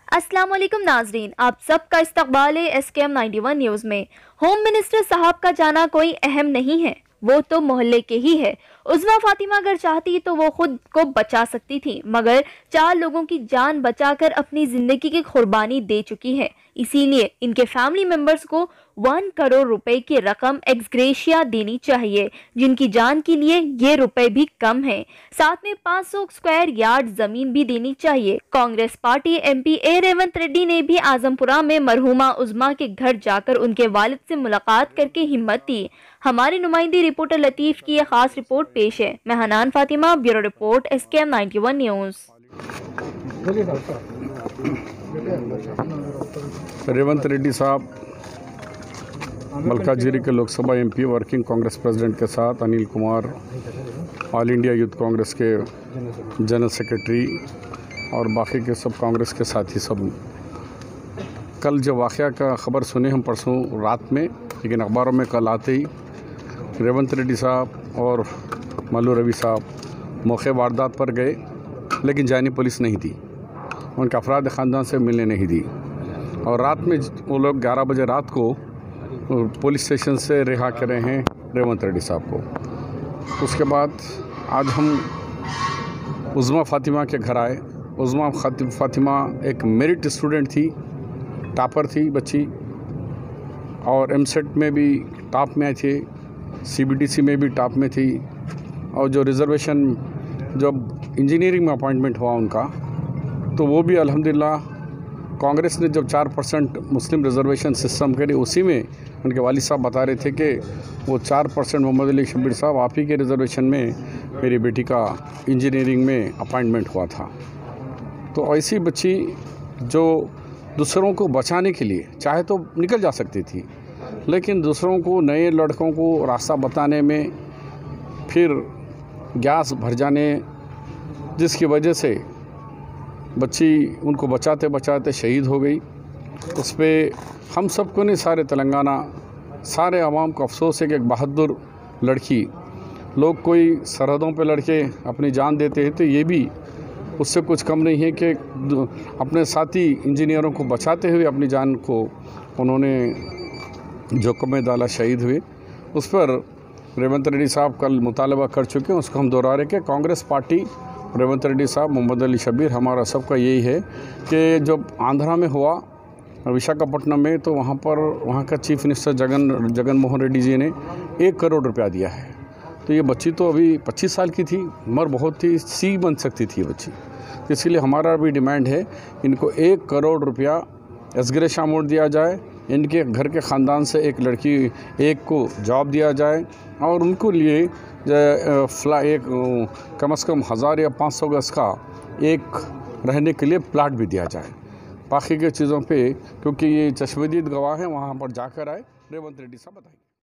अस्सलाम वालेकुम नाजरीन, आप सबका इस्तकबाल है SKM 91 न्यूज़ में। होम मिनिस्टर साहब का जाना कोई अहम नहीं है, वो तो मोहल्ले के ही है। उज़्मा फातिमा अगर चाहती तो वो खुद को बचा सकती थी, मगर 4 लोगों की जान बचाकर अपनी जिंदगी की कुर्बानी दे चुकी है। इसीलिए इनके फैमिली मेंबर्स को 1 करोड़ रुपए की रकम एक्सग्रेशिया देनी चाहिए, जिनकी जान के लिए ये रुपए भी कम है। साथ में 500 स्क्वायर यार्ड जमीन भी देनी चाहिए। Congress party MP A Revanth Reddy ने भी आजमपुरा में मरहुमा उज़्मा के घर जाकर उनके वालिद से मुलाकात करके हिम्मत दी। हमारे नुमाइंदी रिपोर्टर लतीफ की यह खास रिपोर्ट पेश है। मैं Hanan Fatima, bureau report SKM 91 news. Revanth Reddy साहब मलकाजीरी के Lok Sabha MP, working Congress president के साथ Anil Kumar, all India youth Congress के जनरल सेक्रेटरी और बाकी के सब कांग्रेस के साथी सब कल जो वाक़या का ख़बर सुने हम परसों रात में, लेकिन अखबारों में कल आते ही रेवंत रेड्डी साहब और मल्लू रवि साहब मौके वारदात पर गए, लेकिन जानी पुलिस नहीं दी, उनके अफराद ख़ानदान से मिलने नहीं दी। और रात में वो लोग 11 बजे रात को पुलिस स्टेशन से रिहा कर रहे हैं रेवंत रेड्डी साहब को। उसके बाद आज हम उज़्मा फातिमा के घर आए। उज़्मा फातिमा एक मेरिट स्टूडेंट थी, टॉपर थी बच्ची, और MSET में भी टॉप में थे, CBTC में भी टॉप में थी, और जो रिज़र्वेशन जब इंजीनियरिंग में अपॉइंटमेंट हुआ उनका, तो वो भी अल्हम्दुलिल्लाह कांग्रेस ने जब 4% मुस्लिम रिज़र्वेशन सिस्टम करी, उसी में उनके वालिद साहब बता रहे थे कि वो 4% मोहम्मद अली शब्बीर साहब आप ही के रिज़र्वेशन में मेरी बेटी का इंजीनियरिंग में अपॉइंटमेंट हुआ था। तो ऐसी बच्ची जो दूसरों को बचाने के लिए चाहे तो निकल जा सकती थी, लेकिन दूसरों को, नए लड़कों को रास्ता बताने में फिर गैस भर जाने, जिसकी वजह से बच्ची उनको बचाते बचाते शहीद हो गई। उस पर हम सबको ने, सारे तेलंगाना, सारे आवाम को अफसोस है कि एक बहादुर लड़की, लोग कोई सरहदों पे लड़के अपनी जान देते हैं तो ये भी उससे कुछ कम नहीं है कि अपने साथी इंजीनियरों को बचाते हुए अपनी जान को उन्होंने जोखिम में डाला, शहीद हुए। उस पर रेवंत रेड्डी साहब कल मुतालबा कर चुके हैं, उसको हम दोहरा रहे कि कांग्रेस पार्टी, रेवंत रेड्डी साहब, मोहम्मद अली शब्बीर, हमारा सबका यही है कि जब आंध्रा में हुआ विशाखापट्टनम में, तो वहाँ का चीफ मिनिस्टर जगन मोहन रेड्डी जी ने 1 करोड़ रुपया दिया है। तो ये बच्ची तो अभी 25 साल की थी, उम्र बहुत थी, सी बन सकती थी ये बच्ची। तो इसलिए हमारा भी डिमांड है, इनको 1 करोड़ रुपया एक्सग्रेशिया अमाउंट दिया जाए, इनके घर के ख़ानदान से एक लड़की, एक को जॉब दिया जाए, और उनको लिए एक कम से कम 1000 या 500 गज का एक रहने के लिए प्लाट भी दिया जाए। बाकी के चीज़ों पे, क्योंकि ये चश्मदीद गवाह हैं, वहाँ पर जाकर आए, रेवंत रेड्डी साहब बताएंगे।